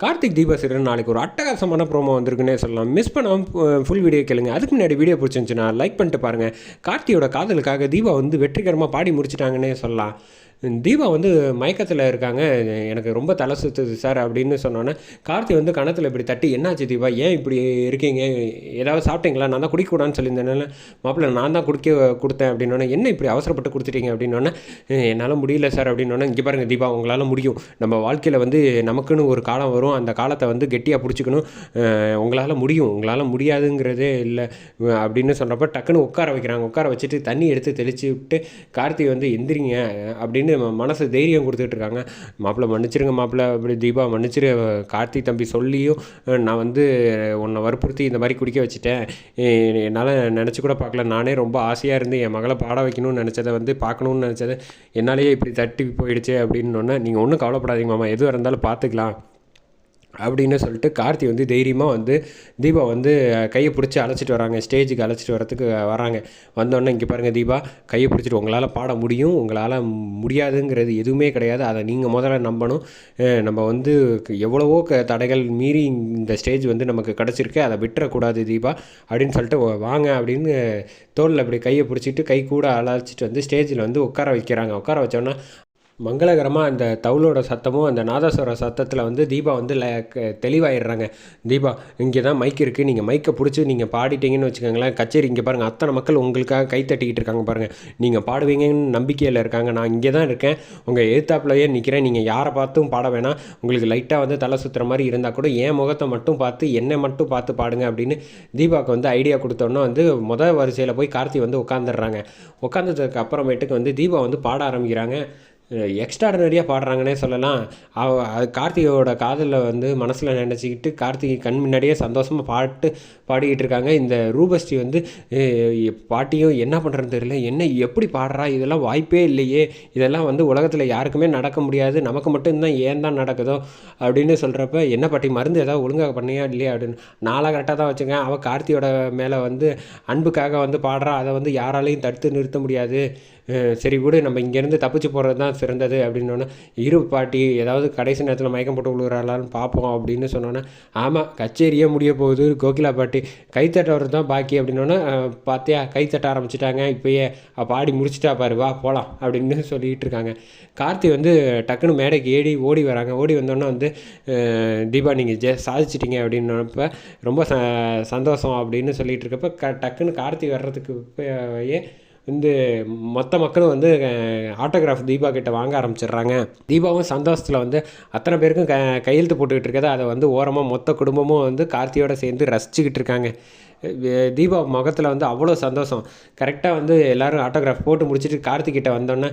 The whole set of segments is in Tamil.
கார்த்திக் தீபா சீரியல் நாளைக்கு ஒரு அட்டகாசமான ப்ரோமோ வந்திருக்குன்னே சொல்லலாம். மிஸ் பண்ணாமல் ஃபுல் வீடியோ கேளுங்க. அதுக்கு முன்னாடி வீடியோ பிடிச்சிருந்துச்சுன்னா லைக் பண்ணிட்டு பாருங்கள். கார்த்தியோட காதலுக்காக தீபா வந்து வெற்றிகரமாக பாடி முடிச்சிட்டாங்கன்னே சொல்லலாம். தீபா வந்து மயக்கத்தில் இருக்காங்க, எனக்கு ரொம்ப தலை சுற்றுது சார் அப்படின்னு சொன்னோன்னே கார்த்தி வந்து கணத்தில் இப்படி தட்டி, என்னாச்சு தீபா, ஏன் இப்படி இருக்கீங்க, ஏதாவது சாப்பிட்டீங்களா, நான் தான் குடிக்கக்கூடாதுன்னு சொல்லியிருந்தேனால மாப்பிள்ளை நான் தான் கொடுத்தேன் அப்படின்னோடனே, என்ன இப்படி அவசரப்பட்டு கொடுத்துட்டீங்க அப்படின்னோடனே, என்னால் முடியல சார் அப்படின்னோடனே, இங்கே பாருங்கள் தீபா, உங்களால் முடியும். நம்ம வாழ்க்கையில் வந்து நமக்குன்னு ஒரு காலம் வரும், அந்த காலத்தை வந்து கெட்டியாக பிடிச்சிக்கணும். உங்களால் முடியும், உங்களால் முடியாதுங்கிறதே இல்லை அப்படின்னு சொன்னப்போ டக்குன்னு உட்கார வைக்கிறாங்க. உட்கார வச்சுட்டு தண்ணி எடுத்து தெளித்து விட்டு கார்த்தி வந்து எந்திரிங்க அப்படின்னு மனசு தைரியம் கொடுத்துட்ருக்காங்க. மாப்பிள்ளை மன்னிச்சிருங்க மாப்பிள்ளை, அப்படி தீபா மன்னிச்சிரு, கார்த்தி தம்பி சொல்லியும் நான் வந்து உன்னை வற்புறுத்தி இந்த மாதிரி குடிக்க வச்சுட்டேன். என்னால் நினச்சி கூட பார்க்கல, நானே ரொம்ப ஆசையாக இருந்து என் மகளை பாட வைக்கணும்னு நினச்சதை வந்து பார்க்கணுன்னு நினச்சதை என்னாலேயே இப்படி தட்டி போயிடுச்சு அப்படின்னோடனே, நீங்கள் ஒன்றும் கவலைப்படாதீங்க மாமா, எதுவாக இருந்தாலும் பார்த்துக்கலாம் அப்படின்னு சொல்லிட்டு கார்த்தி வந்து தைரியமாக வந்து தீபா வந்து கையை பிடிச்சி அழைச்சிட்டு வராங்க. ஸ்டேஜுக்கு அழைச்சிட்டு வரத்துக்கு வராங்க. வந்தோடனே, இங்கே பாருங்கள் தீபா, கையை பிடிச்சிட்டு உங்களால் பாட முடியும், உங்களால் முடியாதுங்கிறது எதுவுமே கிடையாது, அதை நீங்கள் முதல்ல நம்பணும். நம்ம வந்து எவ்வளவோ தடைகள் மீறி இந்த ஸ்டேஜ் வந்து நமக்கு கிடச்சிருக்கு, அதை விட்டுறக்கூடாது தீபா அப்படின்னு சொல்லிட்டு வாங்க அப்படின்னு தோளில் அப்படி கையை பிடிச்சிட்டு கை கூட அழைச்சிட்டு வந்து ஸ்டேஜில் வந்து உட்கார வைக்கிறாங்க. உட்கார வச்சோன்னா மங்களகரமாக அந்த தவுளோட சத்தமும் அந்த நாதஸ்வர சத்தத்தில் வந்து தீபா வந்து தெளிவாயிடுறாங்க. தீபா, இங்கே தான் மைக் இருக்குது, நீங்கள் மைக்கை பிடிச்சி நீங்கள் பாடிட்டீங்கன்னு வச்சுக்கோங்களேன், கச்சேரி இங்கே பாருங்கள் அத்தனை மக்கள் உங்களுக்காக கை தட்டிக்கிட்டு இருக்காங்க பாருங்கள், நீங்கள் பாடுவீங்கன்னு நம்பிக்கையில் இருக்காங்க. நான் இங்கே தான் இருக்கேன், உங்கள் எதிர்த்தாப்புலையே நிற்கிறேன், நீங்கள் யாரை பார்த்தும் பாட வேணாம், உங்களுக்கு லைட்டாக வந்து தலை சுற்றுற மாதிரி இருந்தால் கூட என் முகத்தை மட்டும் பார்த்து என்னை மட்டும் பார்த்து பாடுங்க அப்படின்னு தீபாவுக்கு வந்து ஐடியா கொடுத்தோன்னா வந்து முதல் வரிசையில் போய் கார்த்தி வந்து உட்காந்துடுறாங்க. உட்காந்ததுக்கு அப்புறமேட்டுக்கு வந்து தீபா வந்து பாட ஆரம்பிக்கிறாங்க. எக்ஸ்ட்ராடனரியாக பாடுறாங்கன்னே சொல்லலாம். கார்த்திகோட காதலில் வந்து மனசில் நினச்சிக்கிட்டு கார்த்திகை கண் முன்னாடியே சந்தோஷமாக பாடிக்கிட்டு இருக்காங்க. இந்த ரூபஸ்ரீ வந்து பாட்டியும் என்ன பண்ணுறதுன்னு தெரியல, என்ன எப்படி பாடுறா, இதெல்லாம் வாய்ப்பே இல்லையே, இதெல்லாம் வந்து உலகத்தில் யாருக்குமே நடக்க முடியாது, நமக்கு மட்டும்தான் ஏன் தான் நடக்குதோ அப்படின்னு சொல்கிறப்ப, என்ன பாட்டி மருந்து ஏதாவது ஒழுங்காக பண்ணியா இல்லையா அப்படின்னு, நாளாக கரெக்டாக தான் வச்சுக்கேன், அவள் கார்த்தியோட மேலே வந்து அன்புக்காக வந்து பாடுறா, அதை வந்து யாராலையும் தடுத்து நிறுத்த முடியாது, சரி விடு, நம்ம இங்கேருந்து தப்பிச்சு போகிறது தான் சிறந்தது அப்படின்னோடனே, இரு பாட்டி ஏதாவது கடைசி நேரத்தில் மயக்கம் போட்டு விழுகிறாளான்னு பார்ப்போம் அப்படின்னு சொன்னோன்னே, ஆமாம் கச்சேரியே முடிய போகுது, கோகிலா பாட்டி கைத்தட்டவர் தான் பாக்கி அப்படின்னோடனே, பார்த்தியா கைத்தட்ட ஆரம்பிச்சிட்டாங்க, இப்போயே பாடி முடிச்சிட்டா பாரு, வா போகலாம் அப்படின்னு சொல்லிகிட்டு இருக்காங்க. கார்த்தி வந்து டக்குன்னு மேடைக்கு ஓடி வராங்க. ஓடி வந்தோன்னே வந்து, தீபா நீங்கள் சாதிச்சிட்டிங்க அப்படின்னப்ப ரொம்ப சந்தோஷம் அப்படின்னு சொல்லிகிட்டு இருக்கப்போ டக்குன்னு கார்த்தி வர்றதுக்கு வந்து மொத்த மக்களும் வந்து ஆட்டோகிராஃப் தீபா கிட்ட வாங்க ஆரம்பிச்சிடுறாங்க. தீபாவும் சந்தோஷத்தில் வந்து அத்தனை பேருக்கும் கையெழுத்து போட்டுக்கிட்டு இருக்கதை அதை வந்து ஓரமாக மொத்த குடும்பமும் வந்து கார்த்தியோடு சேர்ந்து ரசிச்சுக்கிட்டு இருக்காங்க. தீபா முகத்தில் வந்து அவ்வளோ சந்தோஷம். கரெக்டாக வந்து எல்லோரும் ஆட்டோகிராஃப் போட்டு முடிச்சுட்டு கார்த்திகிட்ட வந்தோன்னே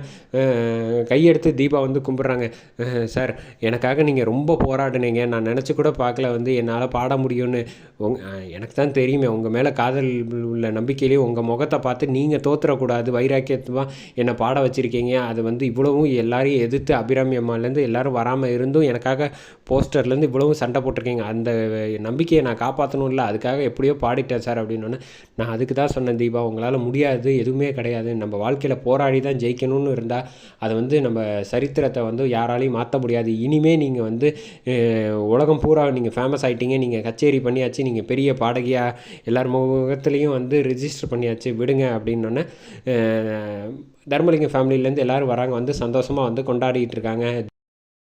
கையெடுத்து தீபா வந்து கும்பிட்றாங்க. சார், எனக்காக நீங்கள் ரொம்ப போராடினீங்க, நான் நினச்சி கூட பார்க்கல வந்து என்னால் பாட முடியும்னு. எனக்கு தான் தெரியுமே, உங்கள் மேலே காதல் உள்ள நம்பிக்கையிலேயே உங்கள் முகத்தை பார்த்து நீங்கள் தோற்றுறக்கூடாது வைராக்கியமாக என்னை பாட வச்சுருக்கீங்க. அது வந்து இவ்வளவும் எல்லாரையும் எதிர்த்து அபிராமி அம்மாலேருந்து எல்லோரும் வராமல் இருந்தும் எனக்காக போஸ்டர்லேருந்து இவ்வளவும் சண்டை போட்டிருக்கீங்க, அந்த நம்பிக்கையை நான் காப்பாற்றணும், இல்லை அதுக்காக எப்படியோ பாடிட்டேன் சார் அப்படின்னோடனே, நான் அதுக்கு தான் சொன்னேன் தீபா, உங்களால் முடியாது எதுவுமே கிடையாது, நம்ம வாழ்க்கையில் போராடி தான் ஜெயிக்கணும்னு இருந்தால் அதை வந்து நம்ம சரித்திரத்தை வந்து யாராலையும் மாற்ற முடியாது. இனிமேல் நீங்கள் வந்து உலகம் பூரா நீங்கள் ஃபேமஸ் ஆகிட்டீங்க, நீங்கள் கச்சேரி பண்ணியாச்சு, நீங்கள் பெரிய பாடகியாக எல்லார் முகத்துலேயும் வந்து ரிஜிஸ்டர் பண்ணியாச்சு, விடுங்க அப்படின்னோடனே தர்மலிங்கம் ஃபேமிலியிலேருந்து எல்லோரும் வராங்க, வந்து சந்தோஷமாக வந்து கொண்டாடிட்டு இருக்காங்க.